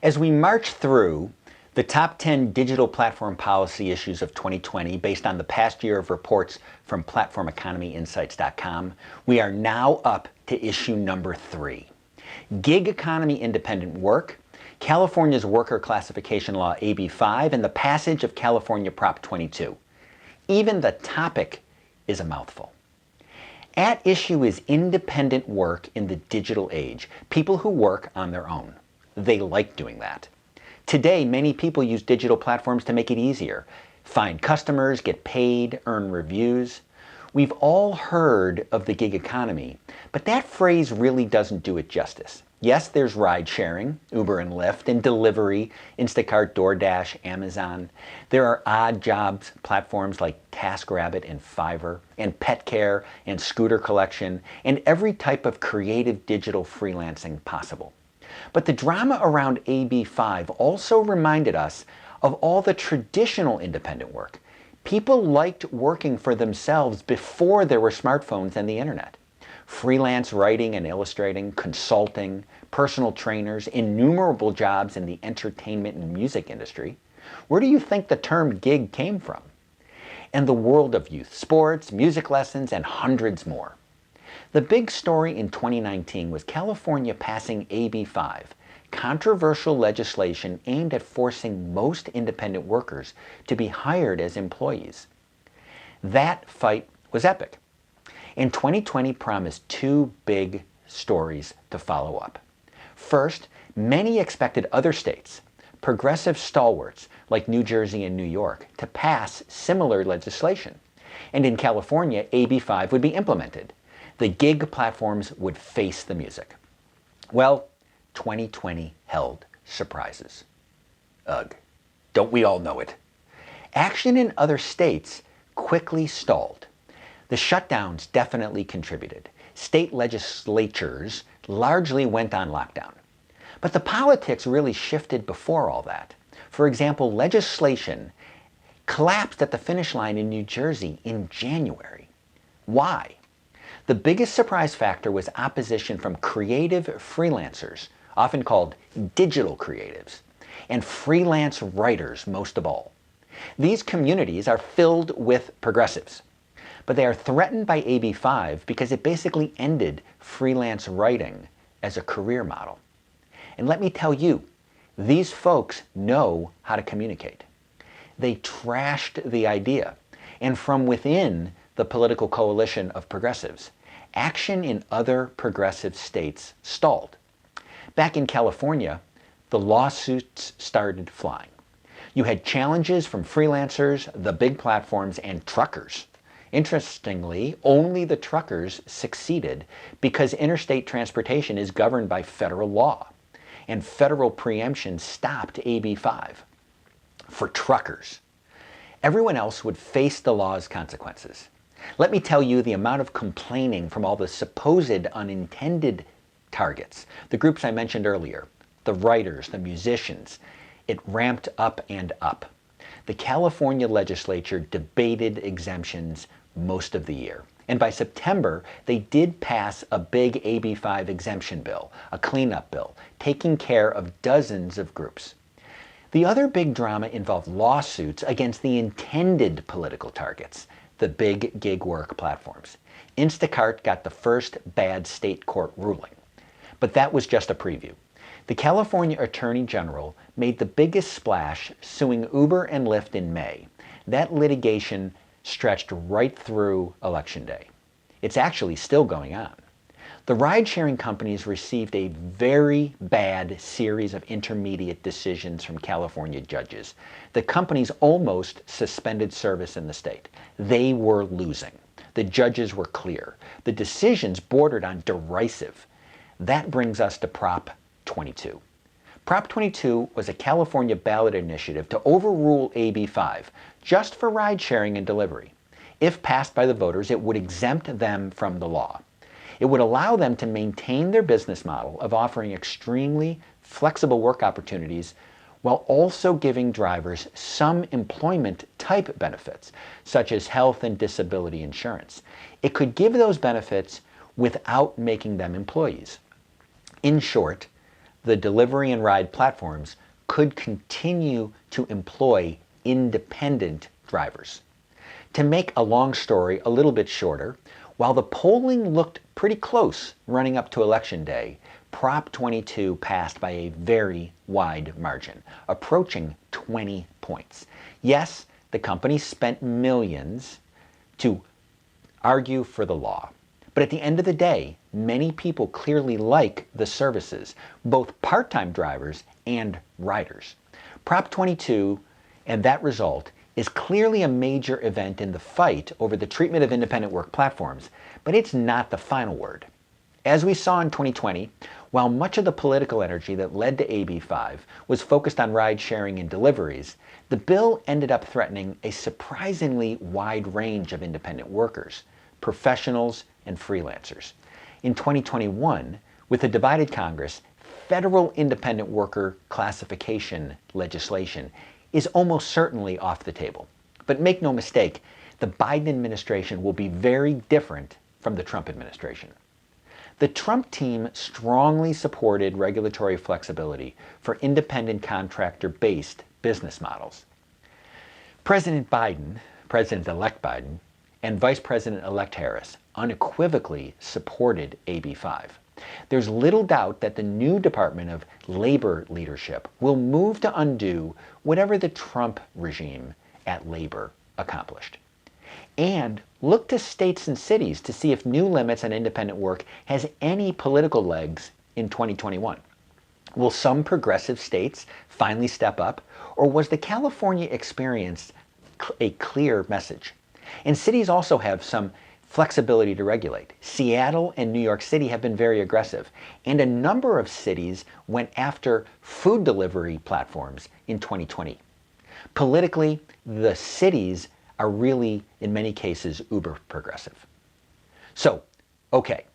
As we march through the top 10 digital platform policy issues of 2020 based on the past year of reports from platformeconomyinsights.com, we are now up to issue number 3. Gig economy independent work, California's worker classification law AB 5, and the passage of California Prop 22. Even the topic is a mouthful. At issue is independent work in the digital age, people who work on their own. They like doing that. Today, many people use digital platforms to make it easier, find customers, get paid, earn reviews. We've all heard of the gig economy, but that phrase really doesn't do it justice. Yes, there's ride sharing, Uber and Lyft, and delivery, Instacart, DoorDash, Amazon. There are odd jobs platforms like TaskRabbit and Fiverr, and pet care and scooter collection, and every type of creative digital freelancing possible. But the drama around AB 5 also reminded us of all the traditional independent work. People liked working for themselves before there were smartphones and the internet. Freelance writing and illustrating, consulting, personal trainers, innumerable jobs in the entertainment and music industry. Where do you think the term gig came from? And the world of youth sports, music lessons, and hundreds more. The big story in 2019 was California passing AB 5, controversial legislation aimed at forcing most independent workers to be hired as employees. That fight was epic. And 2020 promised 2 big stories to follow up. First, many expected other states, progressive stalwarts like New Jersey and New York, to pass similar legislation. And in California, AB 5 would be implemented. The gig platforms would face the music. Well, 2020 held surprises. Ugh, don't we all know it? Action in other states quickly stalled. The shutdowns definitely contributed. State legislatures largely went on lockdown. But the politics really shifted before all that. For example, legislation collapsed at the finish line in New Jersey in January. Why? The biggest surprise factor was opposition from creative freelancers, often called digital creatives, and freelance writers most of all. These communities are filled with progressives, but they are threatened by AB 5 because it basically ended freelance writing as a career model. And let me tell you, these folks know how to communicate. They trashed the idea, and from within the political coalition of progressives, action in other progressive states stalled. Back in California, the lawsuits started flying. You had challenges from freelancers, the big platforms, and truckers. Interestingly, only the truckers succeeded because interstate transportation is governed by federal law, and federal preemption stopped AB 5 for truckers. Everyone else would face the law's consequences. Let me tell you the amount of complaining from all the supposed unintended targets, the groups I mentioned earlier, the writers, the musicians. It ramped up and up. The California legislature debated exemptions most of the year. And by September, they did pass a big AB 5 exemption bill, a cleanup bill, taking care of dozens of groups. The other big drama involved lawsuits against the intended political targets, the big gig work platforms. Instacart got the first bad state court ruling. But that was just a preview. The California Attorney General made the biggest splash suing Uber and Lyft in May. That litigation stretched right through Election Day. It's actually still going on. The ride-sharing companies received a very bad series of intermediate decisions from California judges. The companies almost suspended service in the state. They were losing. The judges were clear. The decisions bordered on derisive. That brings us to Prop 22. Prop 22 was a California ballot initiative to overrule AB 5 just for ride sharing and delivery. If passed by the voters, it would exempt them from the law. It would allow them to maintain their business model of offering extremely flexible work opportunities while also giving drivers some employment type benefits, such as health and disability insurance. It could give those benefits without making them employees. In short, the delivery and ride platforms could continue to employ independent drivers. To make a long story a little bit shorter, while the polling looked pretty close running up to Election Day, Prop 22 passed by a very wide margin, approaching 20 points. Yes, the company spent millions to argue for the law. But at the end of the day, many people clearly like the services, both part-time drivers and riders. Prop 22 and that result is clearly a major event in the fight over the treatment of independent work platforms, but it's not the final word. As we saw in 2020, while much of the political energy that led to AB 5 was focused on ride sharing and deliveries, the bill ended up threatening a surprisingly wide range of independent workers, professionals, and freelancers. In 2021, with a divided Congress, federal independent worker classification legislation is almost certainly off the table. But make no mistake, the Biden administration will be very different from the Trump administration. The Trump team strongly supported regulatory flexibility for independent contractor-based business models. President Biden, President-elect Biden, and Vice President-elect Harris unequivocally supported AB 5. There's little doubt that the new Department of Labor leadership will move to undo whatever the Trump regime at labor accomplished. And look to states and cities to see if new limits on independent work has any political legs in 2021. Will some progressive states finally step up, or was the California experience a clear message? And cities also have some flexibility to regulate. Seattle and New York City have been very aggressive, and a number of cities went after food delivery platforms in 2020. Politically, the cities are really, in many cases, uber progressive. So, okay,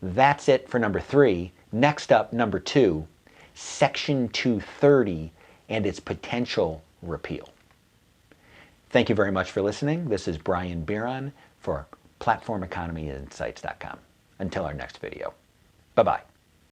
that's it for number 3. Next up, number 2, Section 230 and its potential repeal. Thank you very much for listening. This is Brian Bieron for PlatformEconomyInsights.com. Until our next video. Bye-bye.